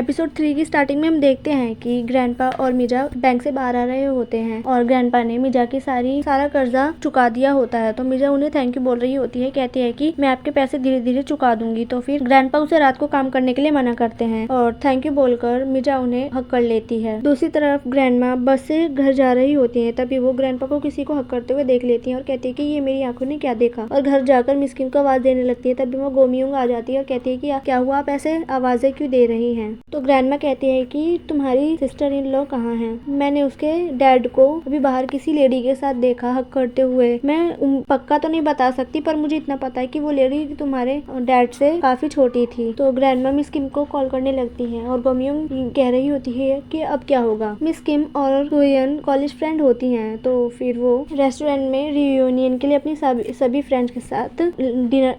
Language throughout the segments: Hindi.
एपिसोड 3 की स्टार्टिंग में हम देखते हैं कि ग्रैंडपा और मिजा बैंक से बाहर आ रहे होते हैं और ग्रैंडपा ने मिजा की सारा कर्जा चुका दिया होता है। तो मिजा उन्हें थैंक यू बोल रही होती है, कहती है कि मैं आपके पैसे धीरे धीरे चुका दूंगी। तो फिर ग्रैंडपा उसे रात को काम करने के लिए मना करते हैं और थैंक यू बोलकर मिजा उन्हें हक कर लेती है। दूसरी तरफ ग्रैंडमा बस से घर जा रही होती है, तभी वो ग्रैंडपा को किसी को हक करते हुए देख लेती है और कहती है कि ये मेरी आंखों ने क्या देखा, और घर जाकर मिस किम को आवाज देने लगती है। तभी वो गोमियोंग आ जाती है और कहती है कि क्या हुआ, आप ऐसे आवाजें क्यों दे रही हैं। तो ग्रैंडमा कहती है कि तुम्हारी सिस्टर इन लॉ कहाँ है, मैंने उसके डैड को अभी बाहर किसी लेडी के साथ देखा हक करते हुए। मैं पक्का तो नहीं बता सकती, पर मुझे इतना पता है कि वो लेडी तुम्हारे डैड से काफी छोटी थी। तो ग्रैंडमा मिस किम को कॉल करने लगती है और गोमियोंग कह रही होती है कि अब क्या होगा। मिस किम और सुयन कॉलेज फ्रेंड होती हैं, तो फिर वो रेस्टोरेंट में रियूनियन के लिए अपनी सभी फ्रेंड्स के साथ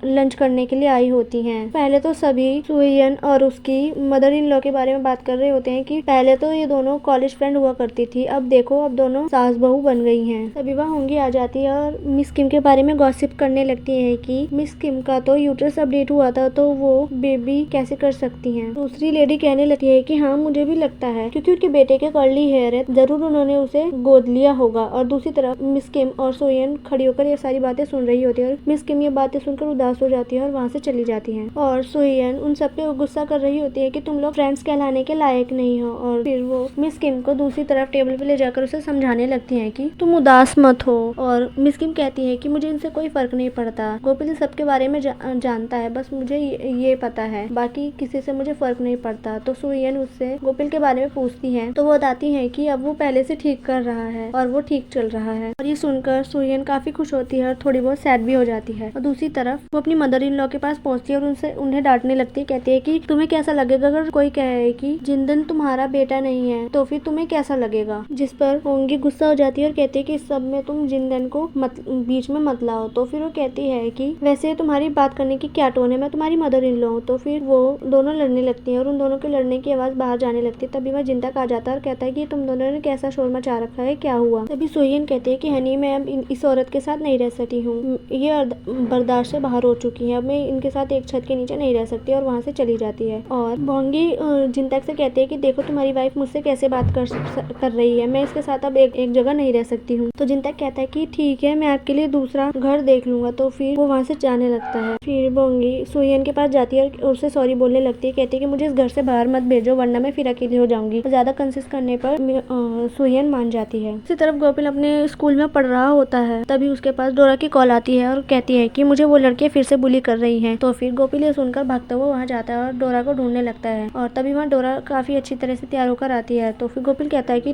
लंच करने के लिए आई होती हैं। पहले तो सभी सुयन और उसकी मदर इन लॉ के बारे में बात कर रहे होते हैं कि पहले तो ये दोनों कॉलेज फ्रेंड हुआ करती थी, अब देखो अब दोनों सास बहू बन गई हैं। तभी वह होंगी आ जाती है और मिस किम के बारे में गॉसिप करने लगती है कि मिस किम का तो यूट्रस अपडेट हुआ था, तो वो बेबी कैसे कर सकती हैं। दूसरी लेडी कहने लगती है कि हाँ मुझे भी लगता है, क्योंकि उनके बेटे के कर्ली हेयर है, जरूर उन्होंने उसे गोद लिया होगा। और दूसरी तरफ मिस किम और सोयन खड़ी होकर ये सारी बातें सुन रही होती है और मिस किम ये बातें सुनकर उदास हो जाती है और वहाँ से चली जाती है। और सोयन उन सब पे गुस्सा कर रही होती है कि तुम लोग फ्रेंड्स कहलाने के लायक नहीं हो, और फिर वो मिस किम को दूसरी तरफ टेबल पे ले जाकर उसे समझाने लगती है कि तुम उदास मत हो। और मिस किम कहती है कि मुझे इनसे कोई फर्क नहीं पड़ता, गोपिल सबके बारे में जानता है, बस मुझे ये पता है, बाकी किसी से मुझे फर्क नहीं पड़ता। तो सोयन उससे गोपिल के बारे में पूछती है, तो वो बताती है कि अब वो पहले से ठीक कर रहा है और वो ठीक चल रहा है। और ये सुनकर सोयन काफी खुश होती है और थोड़ी बहुत सैड भी हो जाती है। और दूसरी तरफ वो अपनी मदर इन लॉ के पास पहुंचती है और उन्हें डांटने लगती है, कहती है कि तुम्हें कैसा लगेगा अगर कोई कहे कि जिंदन तुम्हारा बेटा नहीं है, तो फिर तुम्हें कैसा लगेगा। जिस पर होंगी गुस्सा हो जाती है और कहती है कि इस सब में तुम जिंदन को बीच में मत लाओ। तो फिर वो कहती है कि वैसे तुम्हारी बात करने की क्या टोन है, मैं तुम्हारी मदर इन लॉ हूँ। तो फिर वो दोनों लड़ने लगती है और उन दोनों के लड़ने की आवाज बाहर जाने लगती है। तभी वह जिंतक आ जाता है और कहता है कि तुम दोनों ने कैसा शोर मचा रखा है, क्या हुआ। तभी सोयन कहती है कि हनी मैं अब इस औरत के साथ नहीं रह सकती हूँ, ये बर्दाश्त से बाहर हो चुकी है, अब मैं इनके साथ एक छत के नीचे नहीं रह सकती, और वहाँ से चली जाती है। और बोंगी जिंतक से कहती है कि देखो तुम्हारी वाइफ मुझसे कैसे बात कर रही है, मैं इसके साथ अब एक जगह नहीं रह सकती हूँ। तो जिंतक कहता है कि ठीक है मैं आपके लिए दूसरा घर देख लूंगा। तो फिर वो वहाँ से जाने लगता है। फिर बोंगी सोयन के पास जाती है और उससे सॉरी बोलने लगती है, कहती है कि मुझे इस घर से बाहर मत भेजो वरना मैं फिर अकेली हो जाऊंगी। ज्यादा कंसिस्ट करने पर सोयन मान जाती है। इसी तरफ गोपिल अपने स्कूल में पढ़ रहा होता है, तभी उसके पास डोरा की कॉल आती है और कहती है कि मुझे वो लड़के फिर से बुली कर रही हैं। तो फिर गोपिल ये सुनकर भागता हुआ वहाँ जाता है और डोरा को ढूंढने लगता है। और तभी वहाँ डोरा काफी अच्छी तरह से तैयार होकर आती है। तो फिर गोपिल कहता है कि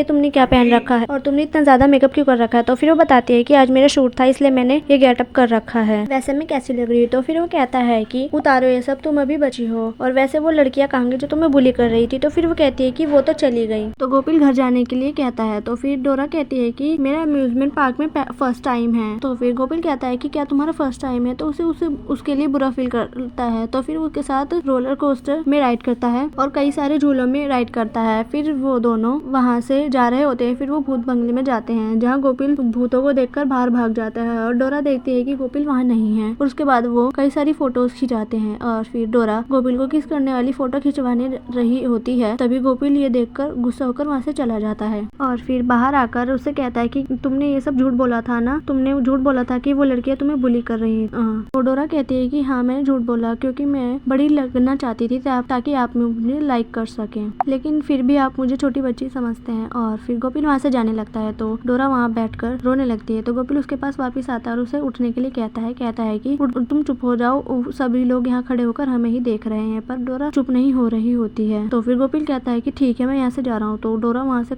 तुमने क्या पहन रखा है और तुमने इतना ज्यादा मेकअप क्यों कर रखा है। तो फिर वो बताती है कि आज मेरा शूट था इसलिए मैंने ये गेटअप कर रखा है, वैसे मैं कैसी लग रही हूँ। तो फिर वो कहता है कि उतारो ये सब, तुम अभी बची हो, और वैसे वो लड़कियां कहाँ जो तुम्हें बुली कर रही थी। तो फिर वो कहती है कि वो तो चली गई। तो गोपिल घर जाने के लिए कहता है। तो फिर डोरा कहती है कि मेरा अम्यूजमेंट पार्क में फर्स्ट टाइम है। तो फिर गोपिल कहता है कि क्या तुम्हारा फर्स्ट टाइम है, तो उसे उसके लिए बुरा फील करता है। तो फिर उसके साथ रोलर कोस्टर में राइड करता है और कई सारे झूलों में राइड करता है। फिर वो दोनों वहाँ से जा रहे होते हैं। फिर वो भूत बंगले में जाते हैं जहाँ गोपिल भूतों को देखकर बाहर भाग जाता है और डोरा देखती है कि गोपिल वहाँ नहीं है। और उसके बाद वो कई सारी फोटोज खिंचाते हैं और फिर डोरा गोपिल को किस करने वाली फोटो खिंचवाने रही होती है। तभी गोपिल ये देखकर गुस्सा होकर वहाँ से चला जाता है और फिर बाहर आकर उससे कहता है कि तुमने ये सब झूठ बोला था ना, तुमने झूठ बोला था कि वो लड़कियां तुम्हें बुली कर रही हैं। तो डोरा कहती है कि हाँ मैंने झूठ बोला, क्योंकि मैं बड़ी लगना चाहती थी ताकि आप मुझे लाइक कर सकें, लेकिन फिर भी आप मुझे छोटी बच्ची समझते हैं। और फिर गोपिल वहाँ से जाने लगता है। तो डोरा वहाँ बैठकर रोने लगती है। तो गोपिल उसके पास वापस आता है और उसे उठने के लिए कहता है कि तुम चुप हो जाओ, सभी लोग यहाँ खड़े होकर हमें ही देख रहे हैं। पर डोरा चुप नहीं हो रही होती है। तो फिर गोपिल कहता है कि ठीक है मैं यहाँ से जा रहा हूँ। तो डोरा वहाँ से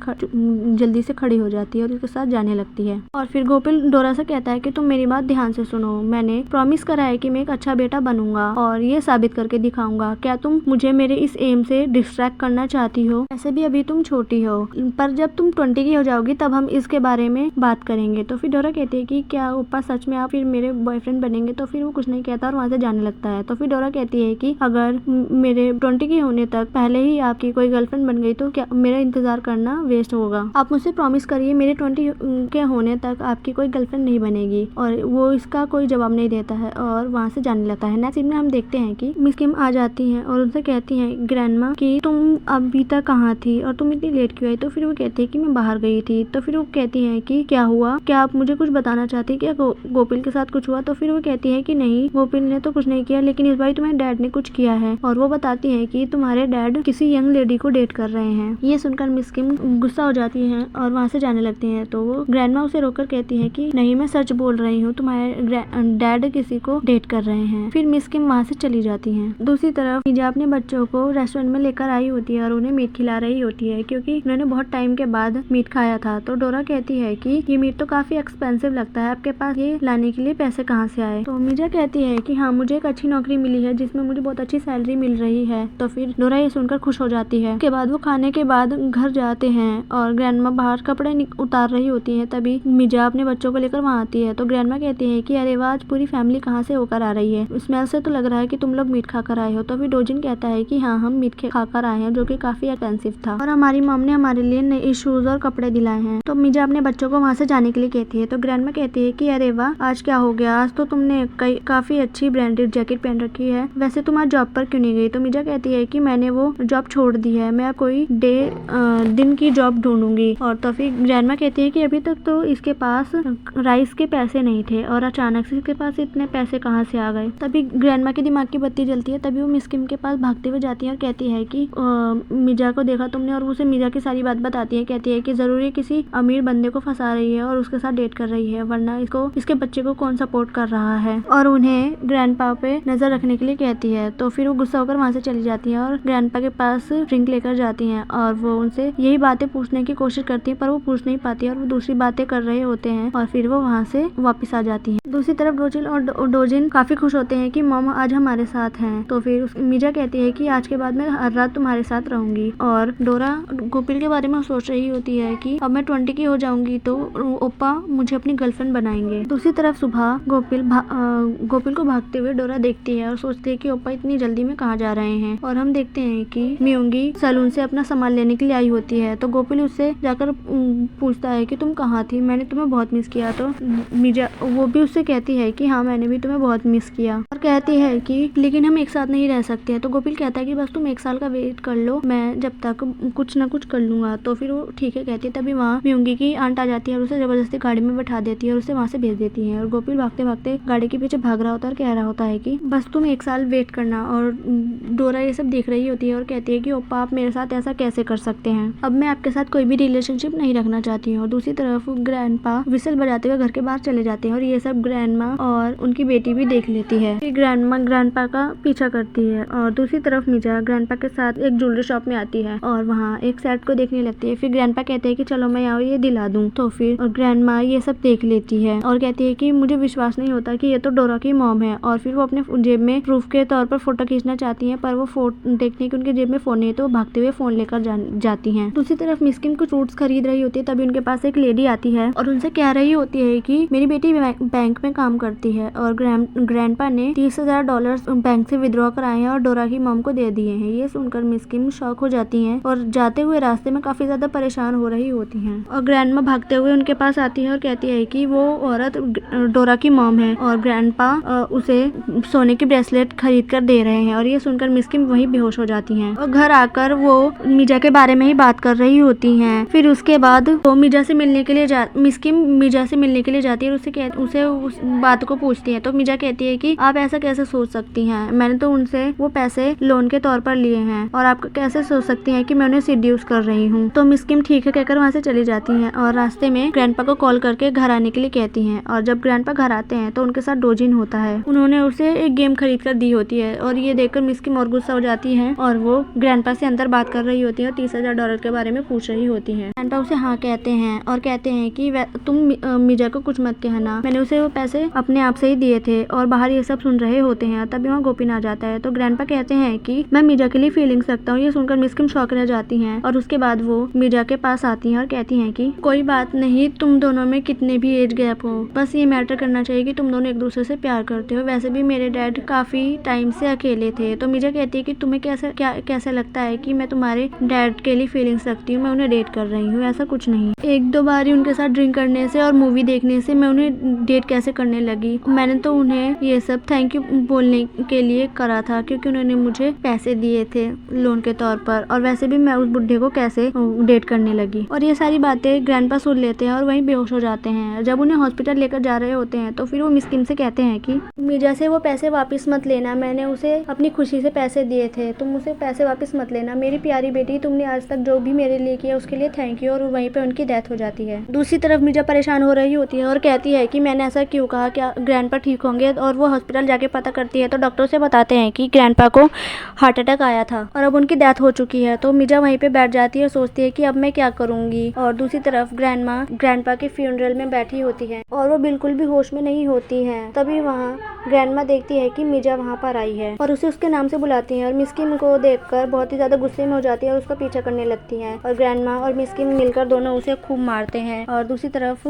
जल्दी से खड़ी हो जाती है और उसके साथ जाने लगती है। और फिर गोपिल डोरा से कहता है कि तुम मेरी बात ध्यान से सुनो, मैंने प्रॉमिस करा है कि मैं एक अच्छा बेटा बनूंगा और ये साबित करके दिखाऊंगा। क्या तुम मुझे मेरे इस एम से डिस्ट्रैक्ट करना चाहती हो? ऐसे भी अभी तुम छोटी हो, पर जब तुम 20 की हो जाओगी तब हम इसके बारे में बात करेंगे। तो फिर डोरा कहती है कि क्या ऊपर सच में आप फिर मेरे बॉयफ्रेंड बनेंगे? तो फिर वो कुछ नहीं कहता और वहाँ से जाने लगता है। तो फिर डोरा कहती है कि अगर मेरे 20 की होने तक पहले ही आपकी कोई गर्लफ्रेंड बन गई तो क्या मेरा इंतजार करना वेस्ट होगा? आप मुझसे प्रॉमिस करिए मेरे 20 के होने तक आपकी कोई गर्लफ्रेंड नहीं बनेगी। और वो इसका कोई जवाब नहीं देता है और वहाँ से जाने लगता है। नेक्स्ट सीन में हम देखते हैं कि मिस किम आ जाती हैं और उनसे कहती हैं हैं ग्रैंडमा कि तुम अभी तक कहाँ थी और तुम इतनी लेट क्यों आई। तो फिर वो कहती है कि मैं बाहर गई थी। तो फिर वो कहती है कि क्या हुआ, क्या आप मुझे कुछ बताना चाहती है, क्या गोपिल के साथ कुछ हुआ। तो फिर वो कहती है कि नहीं, गोपिल ने तो कुछ नहीं किया, लेकिन इस बार तुम्हारे डैड ने कुछ किया है। और वो बताती है कि तुम्हारे डैड किसी यंग लेडी को डेट कर रहे हैं। ये सुनकर मिस किम गुस्सा हो जाती है और वहाँ से जाने लगती है। तो वो ग्रैंडमा उसे रोककर कहती है कि नहीं, मैं सच बोल रही हूँ, तुम्हारे डैड किसी को डेट कर रहे हैं। फिर मिस किम वहाँ से चली जाती है। दूसरी तरफ मीजा अपने बच्चों को रेस्टोरेंट में लेकर आई होती है और उन्हें मीट खिला रही होती है, क्योंकि उन्होंने बहुत टाइम के बाद मीट खाया था। तो डोरा कहती है कि ये मीट तो काफी एक्सपेंसिव लगता है, आपके पास ये लाने के लिए पैसे कहाँ से आए। तो मीजा कहती है कि हाँ, मुझे एक अच्छी नौकरी मिली है जिसमें मुझे बहुत अच्छी सैलरी मिल रही है। तो फिर डोरा ये सुनकर खुश हो जाती है। उसके बाद वो खाने के बाद घर जाते हैं और ग्रैंडमा बाहर कपड़े उतार रही होती है। तभी मीजा अपने बच्चों को लेकर वहाँ आती है। तो ग्रैंडमा कहती है कि अरे वाह, आज पूरी फैमिली कहाँ से होकर आ रही है, स्मेल से तो लग रहा है कि तुम लोग मीट खाकर आए हो। तो फिर डोजिन कहता है कि हाँ, हम मीट खाकर आए हैं, जो कि काफी एक्सपेंसिव था, और हमारी मॉम ने हमारे लिए नए शूज और कपड़े दिलाए हैं। तो मीजा अपने बच्चों को वहाँ से जाने के लिए कहती है। तो ग्रैंडमा कहती है कि अरे वाह, आज क्या हो गया, आज तो तुमने काफी अच्छी ब्रांडेड जैकेट पहन रखी है, वैसे तुम आज जॉब पर क्यों नहीं गई। तो मीजा कहती है कि मैंने वो जॉब छोड़ दी है, मैं कोई दिन की जॉब ढूंढूंगी। और तो फिर ग्रैंडमा कहती है कि अभी तक तो इसके पास राइस के पैसे नहीं थे और अचानक से इसके पास इतने पैसे कहाँ से आ गए। तभी ग्रैंडमा के दिमाग की बत्ती जलती है। तभी वो मिस किम के पास भागते हुए जाती है और कहती है कि मीजा को देखा तुमने, और उसे मीजा की सारी बात बताती है। कहती है कि जरूरी किसी अमीर बंदे को फंसा रही है और उसके साथ डेट कर रही है, वरना इसके बच्चे को कौन सपोर्ट कर रहा है, और उन्हें ग्रैंडपा पे नजर रखने के लिए कहती है। तो फिर वो गुस्सा होकर वहाँ से चली जाती है और ग्रैंडपा के पास ड्रिंक लेकर जाती हैं और वो उनसे यही बातें पूछने की कोशिश करती है, पर वो पूछ नहीं पाती और वो दूसरी बातें कर रहे होते हैं और फिर वो वहाँ से वापस आ जाती है। दूसरी तरफ डोजिन और डोजिन काफी खुश होते हैं कि मॉम आज हमारे साथ हैं। तो फिर मीजा कहती है कि आज के बाद मैं हर रात तुम्हारे साथ रहूंगी। और डोरा गोपिल के बारे में सोच रही होती है कि अब मैं 20 की हो जाऊंगी तो ओप्पा मुझे अपनी गर्लफ्रेंड बनाएंगे। दूसरी तरफ सुबह गोपिल को भागते हुए डोरा देखती है और सोचती है कि ओप्पा इतनी जल्दी में कहाँ जा रहे हैं। और हम देखते हैं कि मियोंगी सैलून से अपना सामान लेने के लिए आई होती है। तो गोपिल उससे जाकर पूछता है कि तुम कहाँ थी, मैंने तुम्हें बहुत मिस किया। तो मीजा वो भी उससे कहती है कि हाँ, मैंने भी तुम्हें बहुत मिस किया, और कहती है कि लेकिन हम एक साथ नहीं रह सकते हैं। तो गोपिल कहता है कि बस तुम 1 साल का वेट कर लो, मैं जब तक कुछ ना कुछ कर लूंगा। तो फिर वो ठीक है कहती है। तभी वहाँ मियोंगी की आंट आ जाती है और उसे जबरदस्ती गाड़ी में बैठा देती है और उसे वहाँ से भेज देती है। और गोपिल भागते भागते गाड़ी के पीछे भाग रहा होता है और कह रहा होता है कि बस तुम 1 साल वेट करना। और डोरा ये सब देख रही होती है और कहती है कि ओप्पा, आप मेरे साथ ऐसा कैसे कर सकते हैं, अब मैं आपके साथ कोई भी रिलेशनशिप नहीं रखना चाहती हूँ। और दूसरी तरफ ग्रैंडपा विसल बजाते हुए घर के बाहर चले जाते हैं और ये सब ग्रैंडमा और उनकी बेटी भी देख लेती है। फिर ग्रैंडमा ग्रैंडपा का पीछा करती है और दूसरी तरफ मीजा ग्रैंडपा के साथ एक ज्वेलरी शॉप में आती है और वहाँ एक सेट को देखने लगती है। फिर ग्रैंडपा कहते हैं कि चलो मैं यहाँ ये दिला दूँ। तो फिर ग्रैंडमा ये सब देख लेती है और कहती है कि मुझे विश्वास नहीं होता कि ये तो डोरा की मॉम है। और फिर वो अपने जेब में प्रूफ के तौर पर फोटो खींचना चाहती है, पर वो देखने की उनके जेब में फोन नहीं है तो वो भागते हुए फोन लेकर जाती हैं। दूसरी तरफ मिस किम कुछ फ्रूट्स खरीद रही होती है। तभी उनके पास एक लेडी आती है और उनसे कह रही होती है कि मेरी बेटी बैंक में काम करती है और ग्रैंडपा ने $30,000 बैंक से विड्रॉ कराए हैं और डोरा की मॉम को दे दिए हैं। ये सुनकर मिस किम शॉक हो जाती हैं और जाते हुए रास्ते में काफी ज्यादा परेशान हो रही होती हैं। और ग्रैंडमा भागते हुए उनके पास आती है और कहती है कि वो औरत डोरा की मॉम है और ग्रैंडपा उसे सोने की ब्रेसलेट खरीद कर दे रहे हैं। और ये सुनकर मिस किम वहीं बेहोश हो जाती हैं और घर आकर वो मीजा के बारे में ही बात कर रही होती हैं। फिर उसके बाद वो मीजा से मिलने के लिए मिस किम मीजा से मिलने के लिए जाती है और उसे उस बात को पूछती है। तो मीजा कहती है कि आप ऐसा कैसे सोच सकती हैं, मैंने तो उनसे वो पैसे लोन के तौर पर लिए हैं और आप कैसे सोच सकती हैं कि मैं उन्हें सीड्यूस कर रही हूँ। तो मिस किम ठीक है कहकर वहाँ से चली जाती हैं और रास्ते में ग्रैंडपा को कॉल करके घर आने के लिए कहती हैं। और जब ग्रैंडपा घर आते हैं तो उनके साथ डोजिन होता है, उन्होंने उसे एक गेम खरीद कर दी होती है और ये देखकर मिस किम और गुस्सा हो जाती है और वो ग्रैंडपा से अंदर बात कर रही होती है और $30,000 के बारे में पूछ रही होती है। ग्रैंडपा उसे हाँ कहते हैं और कहते हैं कि तुम मीजा को कुछ मत कहना, मैंने उसे वो पैसे अपने आप से ही दिए थे। और बाहर ये सब सुन रहे होते हैं तभी वहाँ गोपिन आ जाता है। तो ग्रैंडपा कहते हैं कि मैं मीजा के लिए फीलिंग्स रखता हूँ। ये सुनकर मिस किम शॉक रह जाती हैं और उसके बाद वो मीजा के पास आती हैं और कहती हैं कि कोई बात नहीं, तुम दोनों में कितने भी एज गैप हो, बस ये मैटर करना चाहिए कि तुम दोनों एक दूसरे से प्यार करते हो। वैसे भी मेरे डैड काफी टाइम से अकेले थे। तो मीजा कहती है कि तुम्हें कैसे लगता है कि मैं तुम्हारे डैड के लिए फीलिंग्स रखती हूँ, मैं उन्हें डेट कर रही हूँ, ऐसा कुछ नहीं। 1-2 बार ही उनके साथ ड्रिंक करने से और मूवी देखने से मैं उन्हें डेट कैसे करने लगी। मैंने तो उन्हें ये सब थैंक यू बोलने के लिए करा था क्योंकि उन्होंने मुझे पैसे पैसे दिए थे लोन के तौर पर, और वैसे भी मैं उस बुढ़े को कैसे डेट करने लगी। और ये सारी बातें ग्रैंडपा सुन लेते हैं और वहीं बेहोश हो जाते हैं। जब उन्हें हॉस्पिटल लेकर जा रहे होते हैं तो फिर वो मिस किम से कहते हैं कि मीजा से वो पैसे वापस मत लेना, मैंने उसे अपनी खुशी से पैसे दिए थे, तुम उसे पैसे वापस मत लेना। मेरी प्यारी बेटी, तुमने आज तक जो भी मेरे लिए किया उसके लिए थैंक यू। और वहीं पे उनकी डेथ हो जाती है। दूसरी तरफ मीजा परेशान हो रही होती है और कहती है कि मैंने ऐसा क्यों कहा, क्या ग्रैंडपा ठीक होंगे। और वो हॉस्पिटल जाके पता करती है तो डॉक्टर से बताते हैं कि ग्रैंडपा को हार्ट अटैक आया था और अब उनकी डेथ हो चुकी है। तो मीजा वहीं पे बैठ जाती है और सोचती है कि अब मैं क्या करूंगी। और दूसरी तरफ ग्रैंडमा ग्रैंडपा के फ्यूनरल में बैठी होती है और वो बिल्कुल भी होश में नहीं होती है। तभी वहाँ ग्रैंडमा देखती है कि मीजा वहाँ पर आई है और उसे उसके नाम से बुलाती है। और मिस किम को देखकर बहुत ही ज्यादा गुस्से में हो जाती है और उसका पीछा करने लगती है। और ग्रैंडमा और मिस किम मिलकर दोनों उसे खूब मारते हैं। और दूसरी तरफ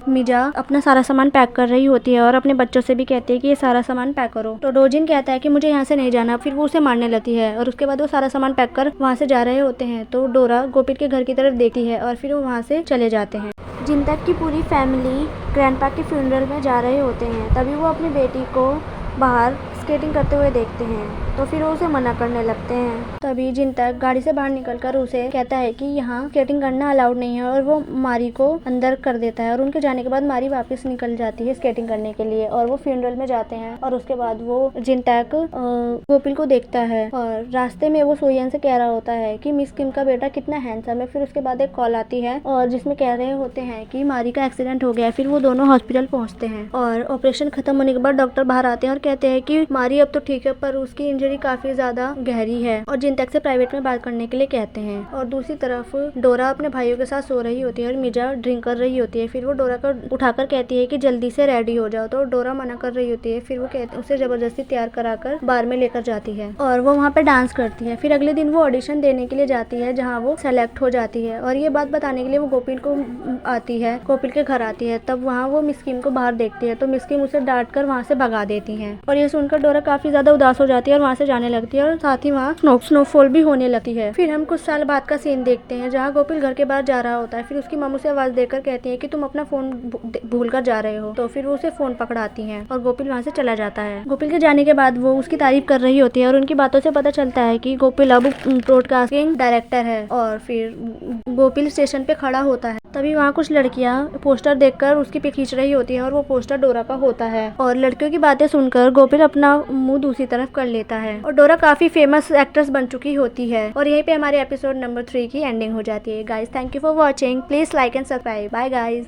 मीजा अपना सारा सामान पैक कर रही होती है और अपने बच्चों से भी कहती है कि ये सारा सामान पैक करो। तो डोजिन कहता है कि मुझे यहाँ से नहीं जाना। फिर वो उसे मारने लगती है और उसके बाद वो सारा सामान पैक कर वहाँ से जा रहे होते हैं। तो डोरा गोपित के घर की तरफ देखती है और फिर वो वहाँ से चले जाते हैं। जिनतक की पूरी फैमिली ग्रैंडपा के फ्यूनरल में जा रहे होते हैं। तभी वो अपनी बेटी को बाहर स्केटिंग करते हुए देखते हैं तो फिर वो उसे मना करने लगते हैं। तभी जिनतक गाड़ी से बाहर निकलकर उसे कहता है कि यहाँ स्केटिंग करना अलाउड नहीं है और वो मारी को अंदर कर देता है। और उनके जाने के बाद मारी वापस निकल जाती है स्केटिंग करने के लिए और वो फ्यूनरल में जाते हैं। और उसके बाद वो जिनतक गोपिल को देखता है और रास्ते में वो सोयन से कह रहा होता है कि मिस किम का बेटा कितना हैंडसम है। फिर उसके बाद एक कॉल आती है और जिसमें कह रहे होते हैं कि मारी का एक्सीडेंट हो गया। फिर वो दोनों हॉस्पिटल पहुंचते हैं और ऑपरेशन खत्म होने के बाद डॉक्टर बाहर आते हैं और कहते हैं कि मारी अब तो ठीक है पर उसकी इंजरी काफी ज्यादा गहरी है और जिनतक से प्राइवेट में बात करने के लिए कहते हैं। और दूसरी तरफ डोरा अपने भाइयों के साथ सो रही होती है और मीजा ड्रिंक कर रही होती है। फिर वो डोरा को उठाकर कहती है कि जल्दी से रेडी हो जाओ। तो डोरा मना कर रही होती है। फिर वो उसे जबरदस्ती तैयार कराकर बार में लेकर जाती है और वो वहाँ पे डांस करती है। फिर अगले दिन वो ऑडिशन देने के लिए जाती है जहाँ वो सेलेक्ट हो जाती है। और ये बात बताने के लिए वो गोपिल को आती है, गोपिल के घर आती है। तब वहाँ वो मिस किम को बाहर देखती है तो मिस किम उसे डांट कर वहाँ से भगा देती है। और ये सुनकर डोरा काफी ज्यादा उदास हो जाती है और वहाँ से जाने लगती है और साथ ही वहाँ स्नोफॉल भी होने लगती है। फिर हम कुछ साल बाद का सीन देखते हैं जहाँ गोपिल घर के बाहर जा रहा होता है। फिर उसकी मम्मी से आवाज देकर कहती है कि तुम अपना फोन भूल कर जा रहे हो। तो फिर वो उसे फोन पकड़ाती है और गोपिल वहाँ से चला जाता है। गोपिल के जाने के बाद वो उसकी तारीफ कर रही होती है और उनकी बातों से पता चलता है कि गोपिल अब ब्रॉडकास्टिंग डायरेक्टर है। और फिर गोपिल स्टेशन पे खड़ा होता है। तभी वहाँ कुछ लड़कियाँ पोस्टर देखकर उसकी पिक खींच रही होती है और वो पोस्टर डोरा का होता है। और लड़कियों की बातें सुनकर गोपिल अपना मुंह दूसरी तरफ कर लेता है। और डोरा काफी फेमस एक्ट्रेस बन चुकी होती है। और यहीं पे हमारे एपिसोड नंबर 3 की एंडिंग हो जाती है। Guys, thank you for watching. Please like and subscribe. Bye guys.